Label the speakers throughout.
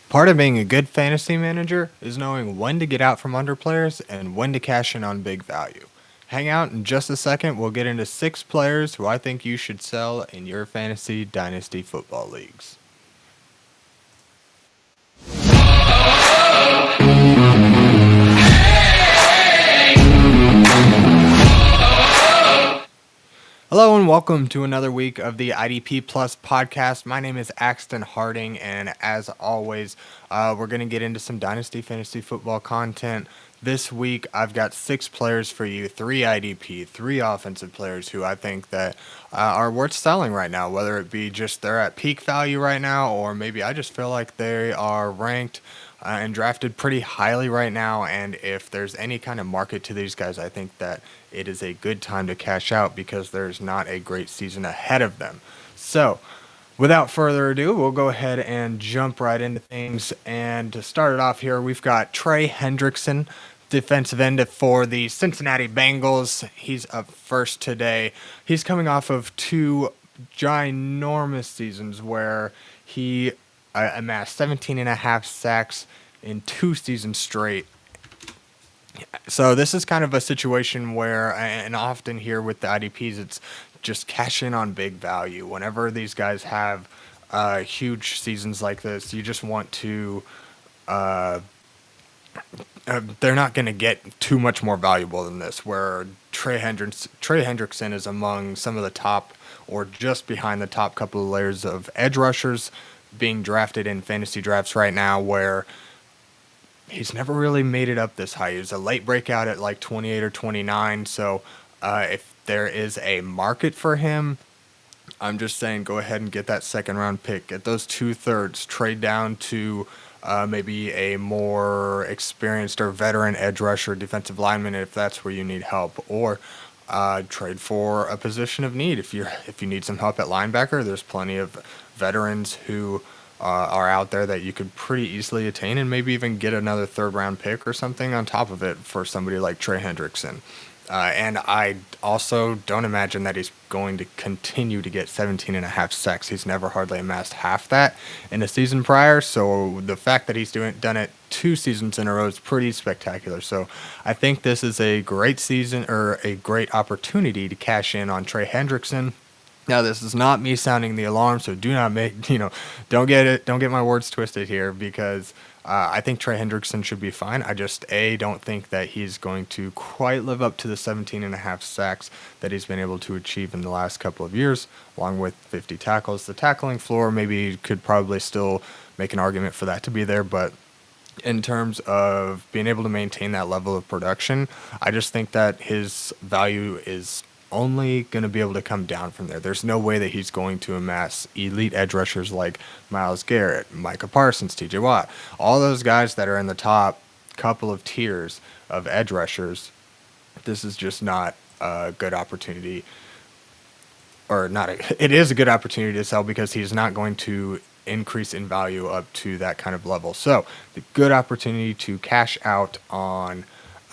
Speaker 1: Part of being a good fantasy manager is knowing when to get out from under players and when to cash in on big value. Hang out in just a second. We'll get into 6 players who I think you should sell in your fantasy dynasty football leagues. Hello and welcome to another week of the IDP Plus podcast. My name is Axton Harding, and as always, we're going to get into some Dynasty Fantasy Football content. This week, I've got 6 players for you, 3 IDP, 3 offensive players who I think that are worth selling right now, whether it be just they're at peak value right now, or maybe I just feel like they are ranked and drafted pretty highly right now. And if there's any kind of market to these guys, I think that it is a good time to cash out because there's not a great season ahead of them. So, without further ado, we'll go ahead and jump right into things. And to start it off here, we've got Trey Hendrickson, defensive end for the Cincinnati Bengals. He's up first today. He's coming off of 2 ginormous seasons where he amassed 17 and a half sacks in 2 seasons straight. So this is kind of a situation where, and often here with the IDPs, it's just cash in on big value. Whenever these guys have huge seasons like this, you just want to. They're not going to get too much more valuable than this. Where Trey Hendrickson is among some of the top, or just behind the top couple of layers of edge rushers being drafted in fantasy drafts right now, where he's never really made it up this high. He was a late breakout at like 28 or 29. So if there is a market for him, I'm just saying go ahead and get that second round pick. Get those 2/3. Trade down to maybe a more experienced or veteran edge rusher, defensive lineman if that's where you need help. Or trade for a position of need. If you need some help at linebacker, there's plenty of veterans who are out there that you could pretty easily attain, and maybe even get another 3rd-round pick or something on top of it for somebody like Trey Hendrickson. And I also don't imagine that he's going to continue to get 17 and a half sacks. He's never hardly amassed half that in a season prior. So the fact that he's done it 2 seasons in a row is pretty spectacular. So I think this is a great season, or a great opportunity to cash in on Trey Hendrickson. Now, this is not me sounding the alarm, so do not don't get my words twisted here, because I think Trey Hendrickson should be fine. I just, don't think that he's going to quite live up to the 17 and a half sacks that he's been able to achieve in the last couple of years, along with 50 tackles. The tackling floor, maybe could probably still make an argument for that to be there, but in terms of being able to maintain that level of production, I just think that his value is only going to be able to come down from there. There's no way that he's going to amass elite edge rushers like Myles Garrett, Micah Parsons, TJ Watt, all those guys that are in the top couple of tiers of edge rushers. This is just not a good opportunity, or not. It is a good opportunity to sell because he's not going to increase in value up to that kind of level. So the good opportunity to cash out on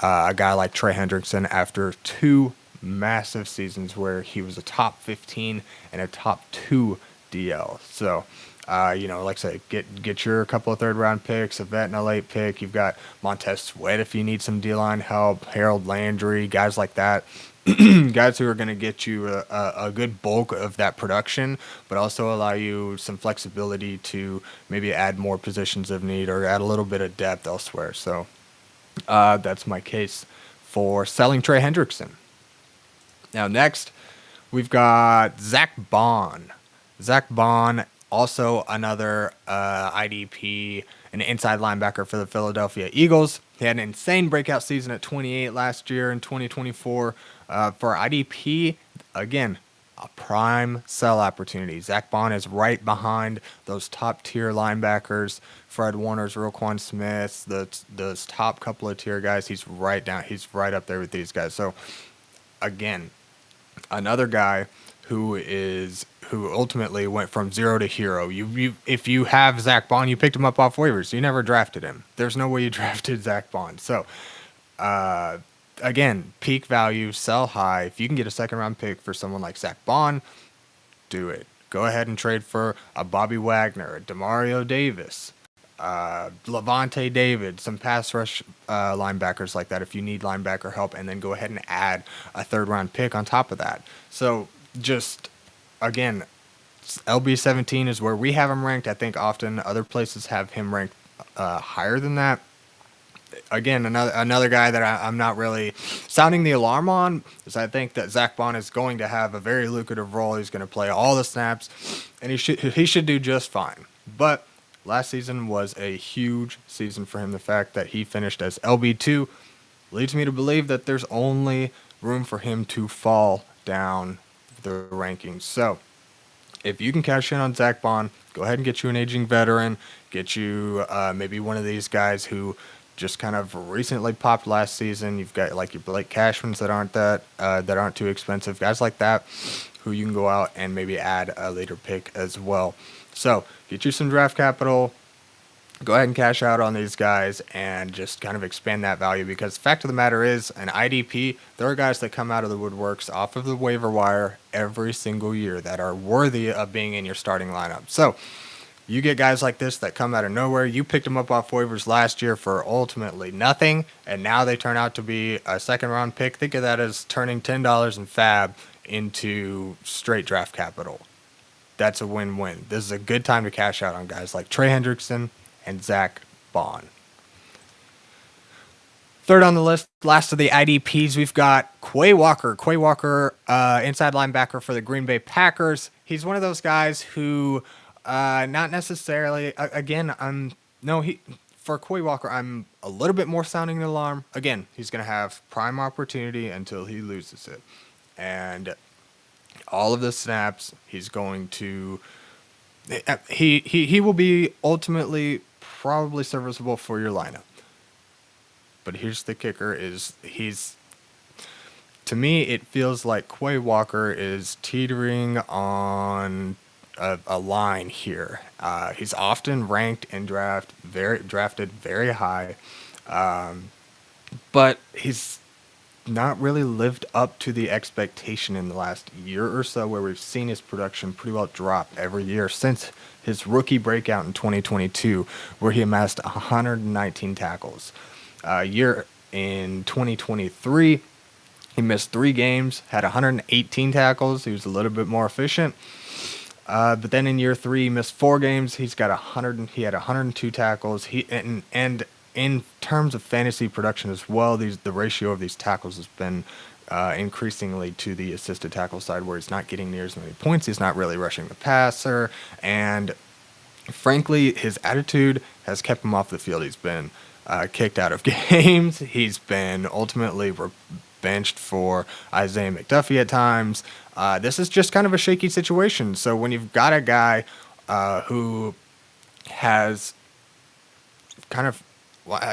Speaker 1: a guy like Trey Hendrickson after 2 massive seasons where he was a top 15 and a top 2 DL. So, like I say, get your couple of 3rd-round picks, a vet and a late pick. You've got Montez Sweat if you need some D-line help, Harold Landry, guys like that. Guys who are going to get you a good bulk of that production, but also allow you some flexibility to maybe add more positions of need or add a little bit of depth elsewhere. So that's my case for selling Trey Hendrickson. Now, next, we've got Zack Baun. Zack Baun, also another IDP, an inside linebacker for the Philadelphia Eagles. He had an insane breakout season at 28 last year in 2024. For IDP, again, a prime sell opportunity. Zack Baun is right behind those top-tier linebackers, Fred Warner's, Roquan Smith's, those top couple of tier guys. He's right up there with these guys. So, again, another guy who ultimately went from 0 to hero. If you have Zack Baun, you picked him up off waivers. You never drafted him. There's no way you drafted Zack Baun. So, again, peak value, sell high. If you can get a 2nd-round pick for someone like Zack Baun, do it. Go ahead and trade for a Bobby Wagner, a Demario Davis, Levante David, some pass rush linebackers like that if you need linebacker help, and then go ahead and add a third round pick on top of that. So just again, LB17 is where we have him ranked. I think often other places have him ranked higher than that. Again, another guy that I'm not really sounding the alarm on is I think that Zack Baun is going to have a very lucrative role. He's going to play all the snaps, and he should do just fine. But last season was a huge season for him. The fact that he finished as LB2 leads me to believe that there's only room for him to fall down the rankings. So if you can cash in on Zack Baun, go ahead and get you an aging veteran, get you maybe one of these guys who just kind of recently popped last season. You've got like your Blake Cashmans that aren't too expensive, guys like that, who you can go out and maybe add a later pick as well. So get you some draft capital, go ahead and cash out on these guys and just kind of expand that value, because the fact of the matter is, an IDP, there are guys that come out of the woodworks off of the waiver wire every single year that are worthy of being in your starting lineup. So you get guys like this that come out of nowhere. You picked them up off waivers last year for ultimately nothing, and now they turn out to be a second-round pick. Think of that as turning $10 in fab into straight draft capital. That's a win-win. This is a good time to cash out on guys like Trey Hendrickson and Zack Baun. Third on the list, last of the IDPs, we've got Quay Walker. Quay Walker, inside linebacker for the Green Bay Packers. He's one of those guys who... not necessarily. For Quay Walker, I'm a little bit more sounding the alarm. Again, he's going to have prime opportunity until he loses it, and all of the snaps he's going to. He will be ultimately probably serviceable for your lineup. But here's the kicker: to me, it feels like Quay Walker is teetering on a line here. He's often ranked and drafted very high, but he's not really lived up to the expectation in the last year or so, where we've seen his production pretty well drop every year since his rookie breakout in 2022, where he amassed 119 tackles. Year in 2023, he missed 3 games, had 118 tackles. He was a little bit more efficient. But then in year 3, he missed 4 games. He had 102 tackles. And in terms of fantasy production as well, the ratio of these tackles has been increasingly to the assisted tackle side, where he's not getting near as many points. He's not really rushing the passer, and frankly, his attitude has kept him off the field. He's been kicked out of games. He's been ultimately benched for Isaiah McDuffie at times. This is just kind of a shaky situation. So when you've got a guy who has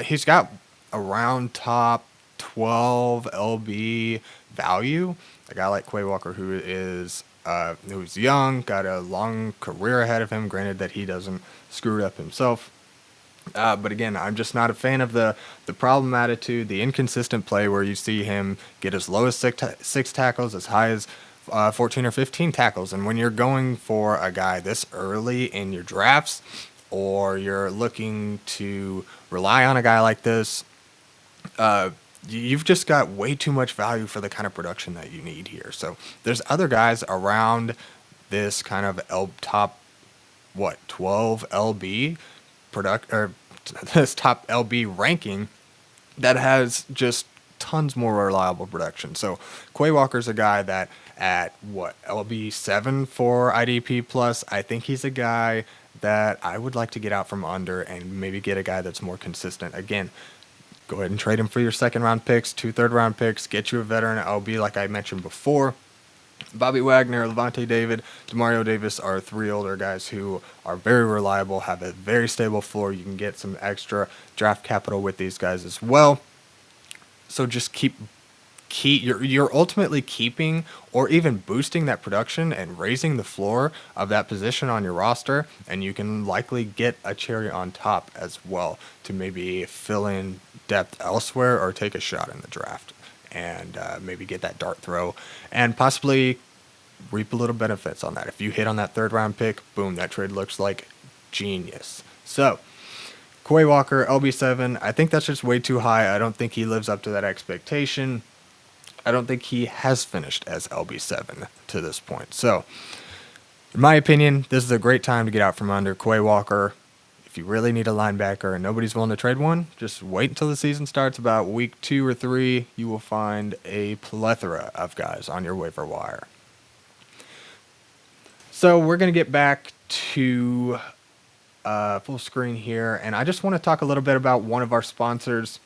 Speaker 1: he's got around top 12 LB value, a guy like Quay Walker who's young, got a long career ahead of him, granted that he doesn't screw it up himself. But again, I'm just not a fan of the problem attitude, the inconsistent play, where you see him get as low as 6 tackles, as high as 14 or 15 tackles. And when you're going for a guy this early in your drafts, or you're looking to rely on a guy like this, you've just got way too much value for the kind of production that you need here. So there's other guys around this kind of top 12 LB this top LB ranking that has just tons more reliable production. So Quay Walker's a guy that at LB7 for IDP plus, I think he's a guy that I would like to get out from under and maybe get a guy that's more consistent. Again, go ahead and trade him for your second round picks, 2 third round picks, get you a veteran at LB like I mentioned before. Bobby Wagner, Levante David, Demario Davis are 3 older guys who are very reliable, have a very stable floor. You can get some extra draft capital with these guys as well. So just you're ultimately keeping or even boosting that production and raising the floor of that position on your roster, and you can likely get a cherry on top as well to maybe fill in depth elsewhere or take a shot in the draft and maybe get that dart throw and possibly reap a little benefits on that. If you hit on that third round pick, boom, that trade looks like genius. So Quay Walker, LB7, I think that's just way too high. I don't think he lives up to that expectation. I don't think he has finished as LB7 to this point. So, in my opinion, this is a great time to get out from under Quay Walker. If you really need a linebacker and nobody's willing to trade one, just wait until the season starts. About week 2 or 3, you will find a plethora of guys on your waiver wire. So we're going to get back to full screen here, and I just want to talk a little bit about one of our sponsors,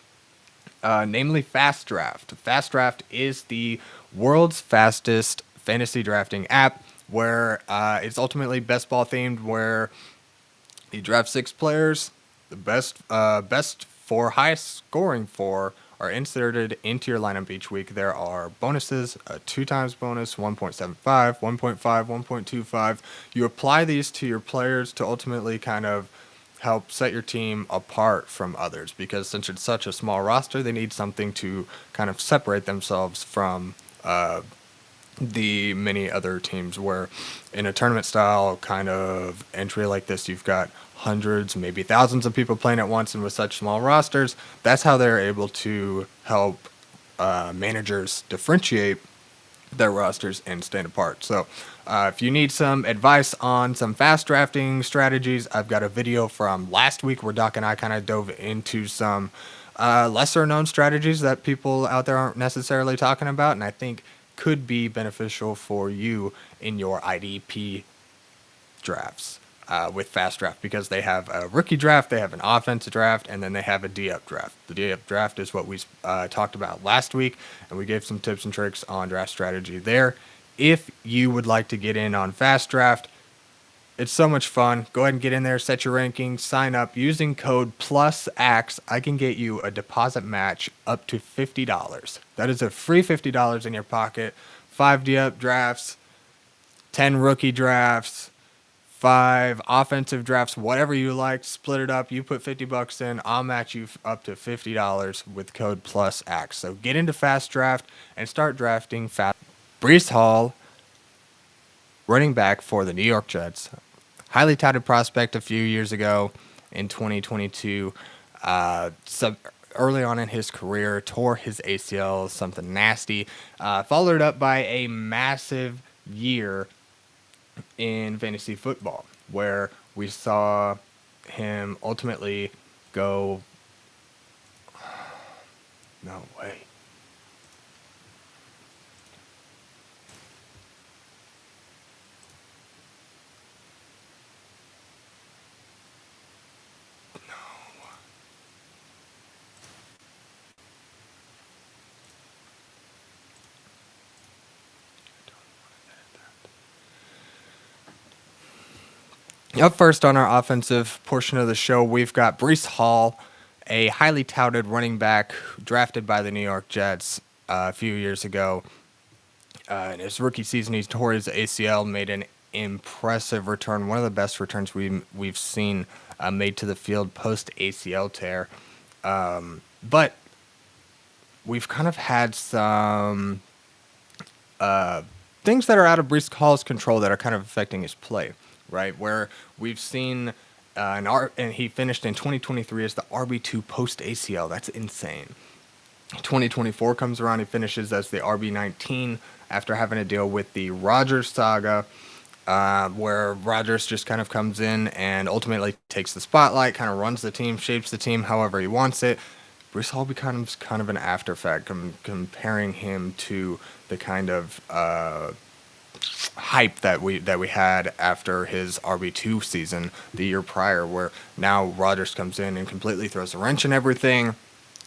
Speaker 1: namely FastDraft. FastDraft is the world's fastest fantasy drafting app, where it's ultimately best ball themed, where you draft 6 players, the best 4 highest scoring 4 are inserted into your lineup each week. There are bonuses, a 2 times bonus, 1.75, 1.5, 1.25. You apply these to your players to ultimately kind of help set your team apart from others, because since it's such a small roster, they need something to kind of separate themselves from the many other teams, where in a tournament style kind of entry like this, you've got hundreds, maybe thousands of people playing at once, and with such small rosters, that's how they're able to help managers differentiate their rosters and stand apart. So if you need some advice on some fast drafting strategies, I've got a video from last week where Doc and I kind of dove into some lesser known strategies that people out there aren't necessarily talking about, and I think could be beneficial for you in your IDP drafts with FastDraft, because they have a rookie draft, they have an offensive draft, and then they have a D-up draft. The D-up draft is what we talked about last week, and we gave some tips and tricks on draft strategy there. If you would like to get in on FastDraft, it's so much fun. Go ahead and get in there, set your rankings, sign up. Using code PLUSAX, I can get you a deposit match up to $50. That is a free $50 in your pocket. 5 D-up drafts, 10 rookie drafts, 5 offensive drafts, whatever you like. Split it up. You put $50 in, I'll match you up to $50 with code PLUSAX. So get into FastDraft and start drafting fast. Breece Hall, running back for the New York Jets, highly touted prospect a few years ago in 2022. Early on in his career, tore his ACL, something nasty. Followed up by a massive year in fantasy football, where we saw him ultimately go. No way. Up first on our offensive portion of the show, we've got Breece Hall, a highly touted running back drafted by the New York Jets a few years ago. In his rookie season, he tore his ACL, made an impressive return, one of the best returns we've seen made to the field post ACL tear. But we've kind of had some things that are out of Breece Hall's control that are kind of affecting his play, right? Where we've seen and he finished in 2023 as the RB2 post ACL. That's insane. 2024 comes around, he finishes as the RB19 after having to deal with the Rodgers saga, where Rodgers just kind of comes in and ultimately takes the spotlight, kind of runs the team, shapes the team however he wants it. Breece Hall becomes kind of an after effect, comparing him to the kind of hype that we had after his RB2 season the year prior, where now Rodgers comes in and completely throws a wrench in everything.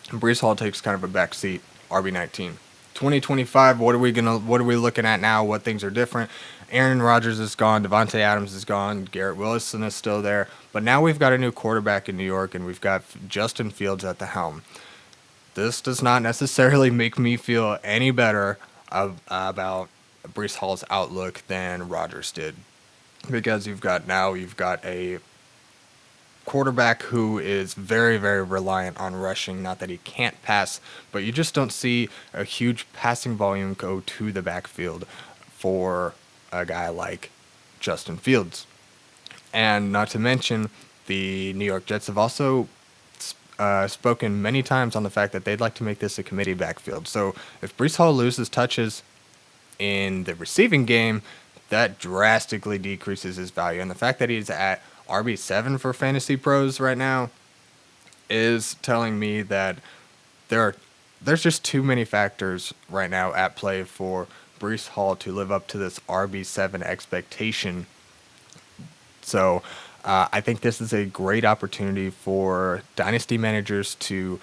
Speaker 1: And Breece Hall takes kind of a backseat, RB19. 2025, what are we looking at now? What things are different? Aaron Rodgers is gone, Devonta Adams is gone, Garrett Wilson is still there, but now we've got a new quarterback in New York, and we've got Justin Fields at the helm. This does not necessarily make me feel any better about Breece Hall's outlook than Rodgers did, because you've got a quarterback who is very, very reliant on rushing. Not that he can't pass, but you just don't see a huge passing volume go to the backfield for a guy like Justin Fields. And not to mention, the New York Jets have also spoken many times on the fact that they'd like to make this a committee backfield. So if Breece Hall loses touches in the receiving game, that drastically decreases his value. And the fact that he's at RB7 for fantasy pros right now is telling me that there's just too many factors right now at play for Breece Hall to live up to this RB7 expectation. So I think this is a great opportunity for dynasty managers to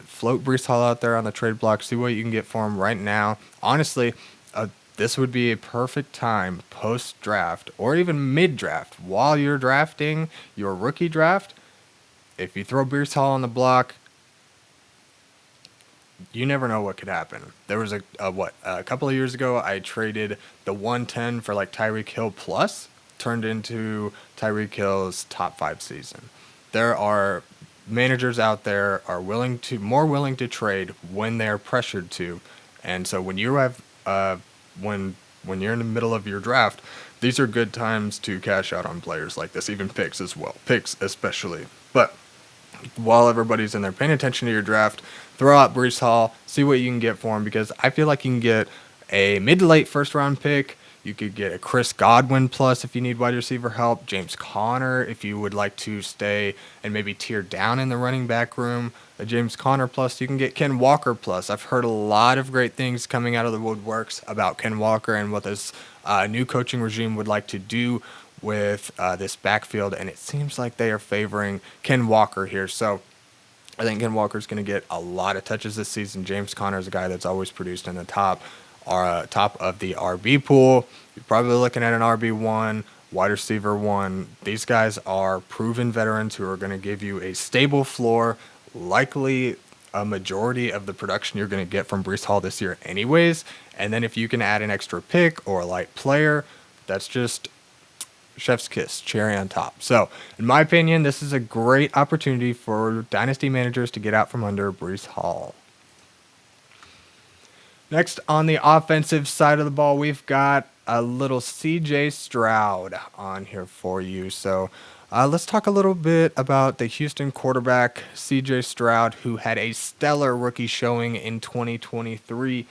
Speaker 1: float Breece Hall out there on the trade block, see what you can get for him right now. Honestly, this would be a perfect time post-draft or even mid-draft while you're drafting your rookie draft. If you throw Breece Hall on the block, you never know what could happen. There was a couple of years ago, I traded the 110 for like Tyreek Hill plus, turned into Tyreek Hill's top 5 season. There are managers out there are more willing to trade when they're pressured to, and so when you have when you're in the middle of your draft, these are good times to cash out on players like this, even picks as well, picks especially. But while everybody's in there paying attention to your draft, throw out Breece Hall, see what you can get for him, because I feel like you can get a mid to late first round pick. You could get a Chris Godwin plus if you need wide receiver help, James Conner if you would like to stay and maybe tier down in the running back room, a James Conner plus. You can get Quay Walker plus. I've heard a lot of great things coming out of the woodworks about Quay Walker and what this new coaching regime would like to do with this backfield, and it seems like they are favoring Quay Walker here. So I think Quay Walker's going to get a lot of touches this season. James Conner is a guy that's always produced in the top of the RB pool. You're probably looking at an RB1, wide receiver 1. These guys are proven veterans who are going to give you a stable floor, likely a majority of the production you're going to get from Breece Hall this year anyways. And then if you can add an extra pick or a light player, that's just chef's kiss, cherry on top. So in my opinion, this is a great opportunity for dynasty managers to get out from under Breece Hall. Next, on the offensive side of the ball, we've got a little CJ Stroud on here for you. So let's talk a little bit about the Houston quarterback, CJ Stroud, who had a stellar rookie showing in 2023.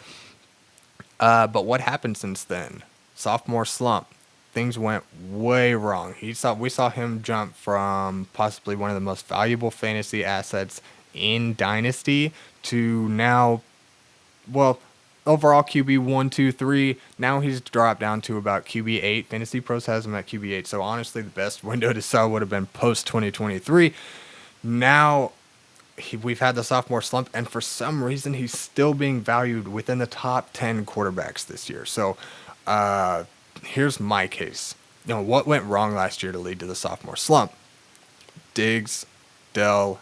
Speaker 1: But what happened since then? Sophomore slump. Things went way wrong. We saw him jump from possibly one of the most valuable fantasy assets in Dynasty to now, overall QB 1, 2, 3. Now he's dropped down to about QB 8. Fantasy Pros has him at QB 8. So honestly, the best window to sell would have been post 2023. Now we've had the sophomore slump, and for some reason he's still being valued within the top 10 quarterbacks this year. So here's my case. What went wrong last year to lead to the sophomore slump? Diggs, Tank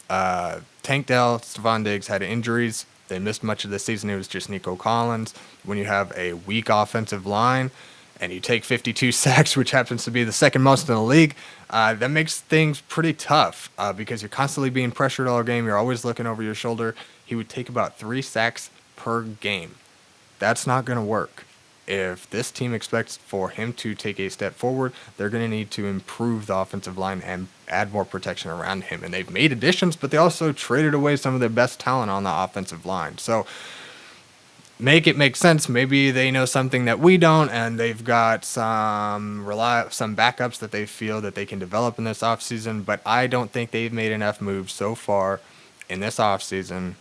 Speaker 1: Dell, Stephon Diggs had injuries. They missed much of the season. It was just Nico Collins. When you have a weak offensive line and you take 52 sacks, which happens to be the second most in the league, that makes things pretty tough because you're constantly being pressured all game. You're always looking over your shoulder. He would take about 3 sacks per game. That's not going to work. If this team expects for him to take a step forward, they're going to need to improve the offensive line and add more protection around him. And they've made additions, but they also traded away some of their best talent on the offensive line. So make it make sense. Maybe they know something that we don't, and they've got some backups that they feel that they can develop in this offseason. But I don't think they've made enough moves so far in this offseason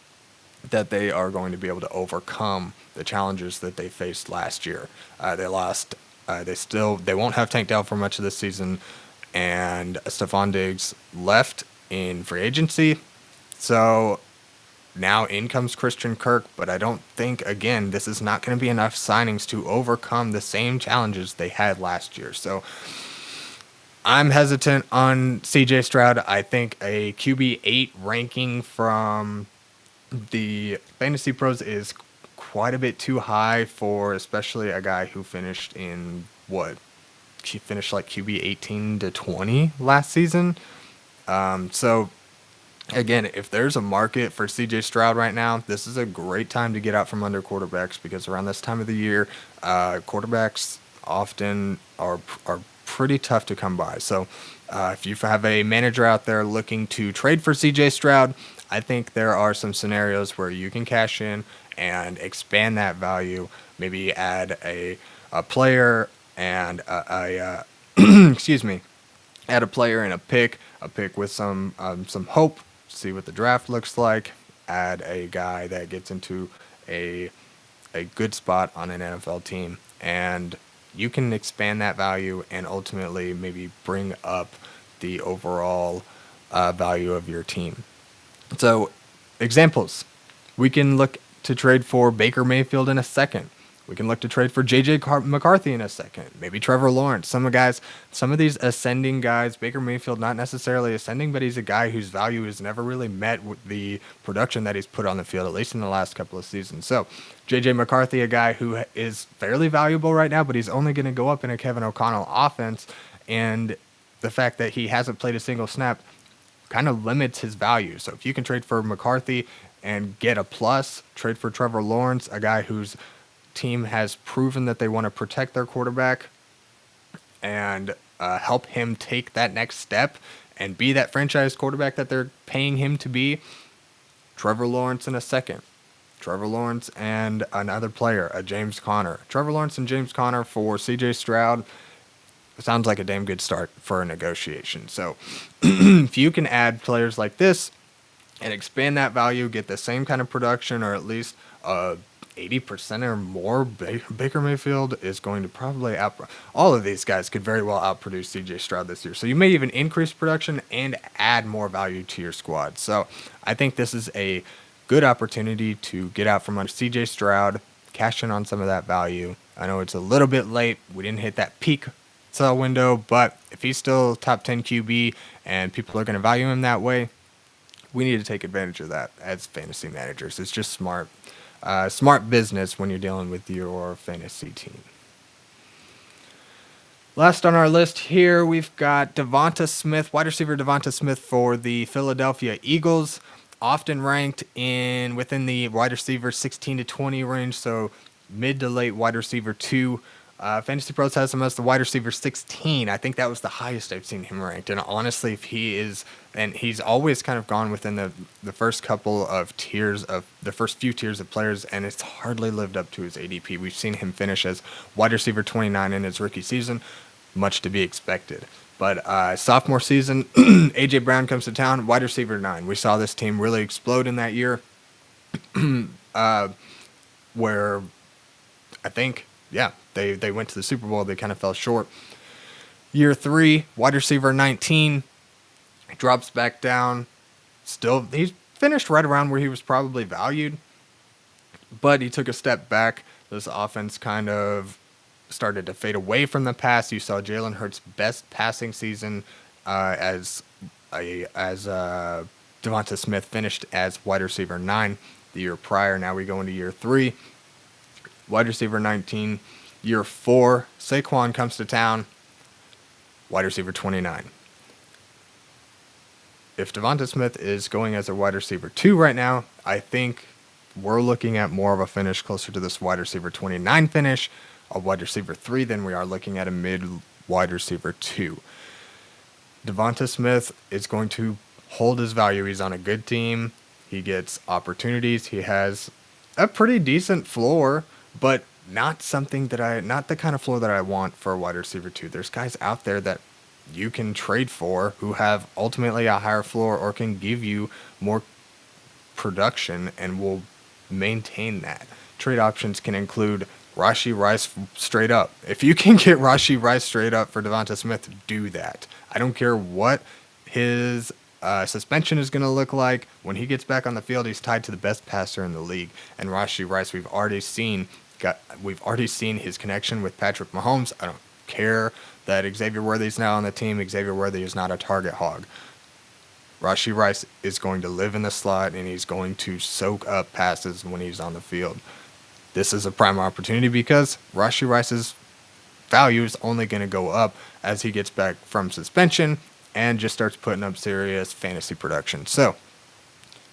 Speaker 1: that they are going to be able to overcome the challenges that they faced last year. They lost. They won't have Tank Dell for much of this season, and Stephon Diggs left in free agency. So now in comes Christian Kirk, but I don't think, again, this is not going to be enough signings to overcome the same challenges they had last year. So I'm hesitant on CJ Stroud. I think a QB 8 ranking from the Fantasy Pros is quite a bit too high for especially a guy who finished in he finished like QB 18 to 20 last season. So again, if there's a market for CJ Stroud right now, this is a great time to get out from under quarterbacks, because around this time of the year, quarterbacks often are pretty tough to come by. So If you have a manager out there looking to trade for CJ Stroud, I think there are some scenarios where you can cash in and expand that value. Maybe add a player and excuse me, add a player and a pick with some hope. See what the draft looks like. Add a guy that gets into a good spot on an NFL team, and you can expand that value and ultimately maybe bring up the overall value of your team. So, examples. We can look to trade for Baker Mayfield in a second. We can look to trade for J.J. McCarthy in a second. Maybe Trevor Lawrence. Some of these ascending guys, Baker Mayfield not necessarily ascending, but he's a guy whose value has never really met with the production that he's put on the field, at least in the last couple of seasons. So J.J. McCarthy, a guy who is fairly valuable right now, but he's only going to go up in a Kevin O'Connell offense. And the fact that he hasn't played a single snap kind of limits his value. So if you can trade for McCarthy and get a plus, trade for Trevor Lawrence, a guy whose team has proven that they want to protect their quarterback and help him take that next step and be that franchise quarterback that they're paying him to be. Trevor Lawrence in a second. Trevor Lawrence and another player, a James Conner. Trevor Lawrence and James Conner for CJ Stroud sounds like a damn good start for a negotiation. So if you can add players like this and expand that value, get the same kind of production, or at least 80% or more, Baker Mayfield is going to probably all of these guys could very well outproduce CJ Stroud this year. So you may even increase production and add more value to your squad. So I think this is a good opportunity to get out from under CJ Stroud, cash in on some of that value. I know it's a little bit late. We didn't hit that peak sell window, but if he's still top 10 QB and people are going to value him that way, we need to take advantage of that as fantasy managers. It's just smart business when you're dealing with your fantasy team. Last on our list here, we've got Devonta Smith, wide receiver Devonta Smith for the Philadelphia Eagles, often ranked within the wide receiver 16 to 20 range, so mid to late wide receiver 2. Fantasy Pros has him as the wide receiver 16. I think that was the highest I've seen him ranked. And honestly, if he is, and he's always kind of gone within the first couple of tiers of the first few tiers of players, and it's hardly lived up to his ADP. We've seen him finish as wide receiver 29 in his rookie season, much to be expected. But sophomore season, A.J. Brown comes to town, wide receiver 9. We saw this team really explode in that year, where I think, they went to the Super Bowl. They kind of fell short. Year 3, wide receiver 19, drops back down. Still, he's finished right around where he was probably valued, but he took a step back. This offense kind of started to fade away from the pass. You saw Jalen Hurts' best passing season as Devonta Smith finished as wide receiver 9 the year prior. Now we go into year 3. Wide receiver 19, year 4, Saquon comes to town, wide receiver 29. If Devonta Smith is going as a wide receiver 2 right now, I think we're looking at more of a finish closer to this wide receiver 29 finish, a wide receiver 3, than we are looking at a mid wide receiver 2. Devonta Smith is going to hold his value. He's on a good team. He gets opportunities. He has a pretty decent floor, but not the kind of floor that I want for a wide receiver 2. There's guys out there that you can trade for who have ultimately a higher floor or can give you more production and will maintain that. Trade options can include Rashee Rice straight up. If you can get Rashee Rice straight up for Devonta Smith, do that. I don't care what his suspension is going to look like. When he gets back on the field, he's tied to the best passer in the league. And Rashee Rice, we've already seen his connection with Patrick Mahomes. I don't care that Xavier Worthy's now on the team. Xavier Worthy is not a target hog. Rashee Rice is going to live in the slot, and he's going to soak up passes when he's on the field. This is a prime opportunity because Rashee Rice's value is only going to go up as he gets back from suspension and just starts putting up serious fantasy production. So,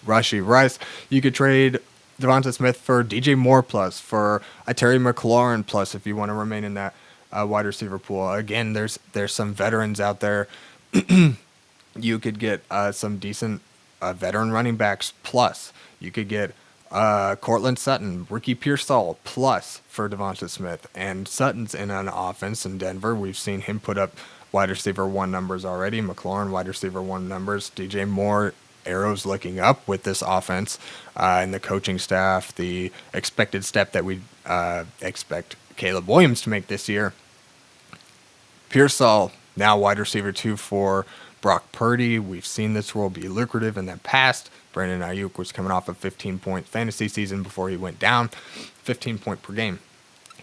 Speaker 1: Rashee Rice, you could trade Devonta Smith for DJ Moore plus, for a Terry McLaurin plus if you want to remain in that wide receiver pool. Again, there's some veterans out there, You could get some decent veteran running backs plus. You could get Cortland Sutton, Ricky Pearsall plus for Devonta Smith. And Sutton's in an offense in Denver. We've seen him put up wide receiver 1 numbers already. McLaurin, wide receiver 1 numbers. DJ Moore, arrows looking up with this offense, and the coaching staff, the expected step that we expect Caleb Williams to make this year. Pearsall, now wide receiver 2 for Brock Purdy. We've seen this role be lucrative in the past. Brandon Ayuk was coming off a 15-point fantasy season before he went down, 15 point per game.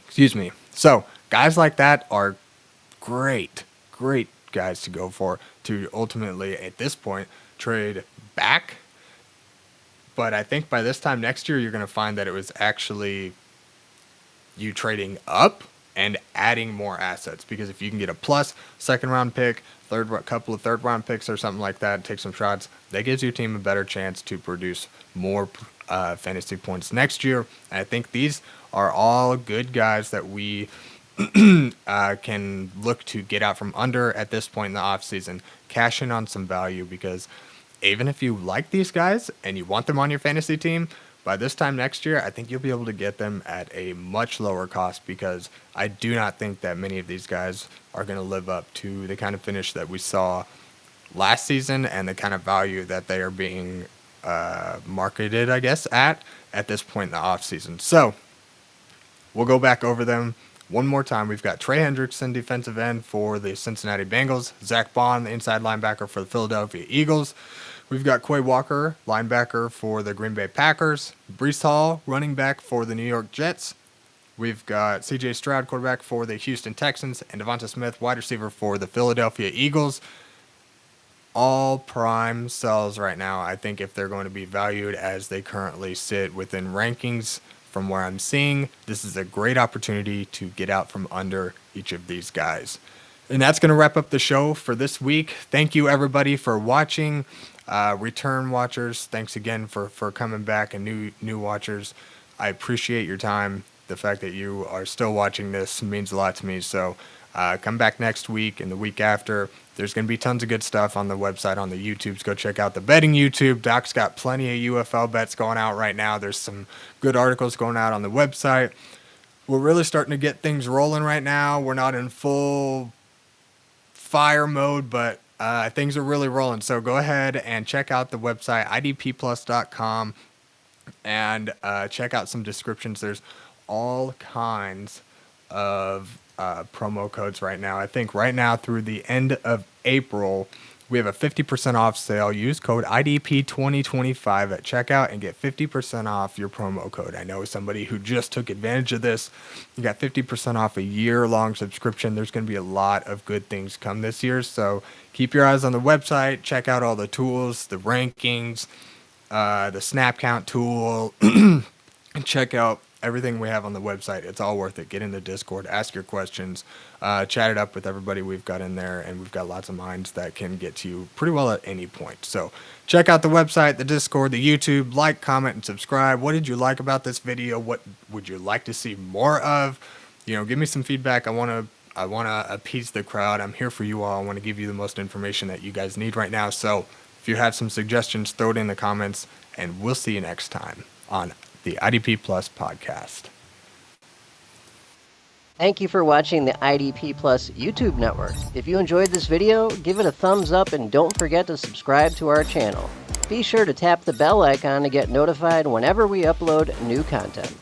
Speaker 1: Excuse me. So guys like that are great guys to go for to ultimately, at this point, trade back. But I think by this time next year, you're going to find that it was actually you trading up and adding more assets, because if you can get a plus second round pick, couple of third round picks or something like that, take some shots, that gives your team a better chance to produce more fantasy points next year. And I think these are all good guys that we can look to get out from under at this point in the offseason, cash in on some value, because even if you like these guys and you want them on your fantasy team, by this time next year, I think you'll be able to get them at a much lower cost, because I do not think that many of these guys are going to live up to the kind of finish that we saw last season and the kind of value that they are being marketed, I guess, at this point in the offseason. So we'll go back over them one more time. We've got Trey Hendrickson, defensive end for the Cincinnati Bengals. Zack Baun, the inside linebacker for the Philadelphia Eagles. We've got Quay Walker, linebacker for the Green Bay Packers. Breece Hall, running back for the New York Jets. We've got C.J. Stroud, quarterback for the Houston Texans. And Devonta Smith, wide receiver for the Philadelphia Eagles. All prime sells right now, I think, if they're going to be valued as they currently sit within rankings. From where I'm seeing, this is a great opportunity to get out from under each of these guys. And that's going to wrap up the show for this week. Thank you, everybody, for watching. Return watchers, thanks again for coming back, and new watchers. I appreciate your time. The fact that you are still watching this means a lot to me. So come back next week and the week after. There's going to be tons of good stuff on the website, on the YouTubes. Go check out the betting YouTube. Doc's got plenty of UFL bets going out right now. There's some good articles going out on the website. We're really starting to get things rolling right now. We're not in full fire mode, but things are really rolling. So go ahead and check out the website, idpplus.com, and check out some descriptions. There's all kinds of promo codes right now. I think right now through the end of April, we have a 50% off sale. Use code IDP2025 at checkout and get 50% off your promo code. I know somebody who just took advantage of this. You got 50% off a year-long subscription. There's going to be a lot of good things come this year. So keep your eyes on the website. Check out all the tools, the rankings, the snap count tool, and check out everything we have on the website. It's all worth it. Get in the Discord, ask your questions, chat it up with everybody we've got in there, and we've got lots of minds that can get to you pretty well at any point. So check out the website, the Discord, the YouTube, like, comment, and subscribe. What did you like about this video? What would you like to see more of? Give me some feedback. I want to appease the crowd. I'm here for you all. I want to give you the most information that you guys need right now. So if you have some suggestions, throw it in the comments, and we'll see you next time on the IDP Plus podcast.
Speaker 2: Thank you for watching the IDP Plus YouTube network. If you enjoyed this video, give it a thumbs up and don't forget to subscribe to our channel. Be sure to tap the bell icon to get notified whenever we upload new content.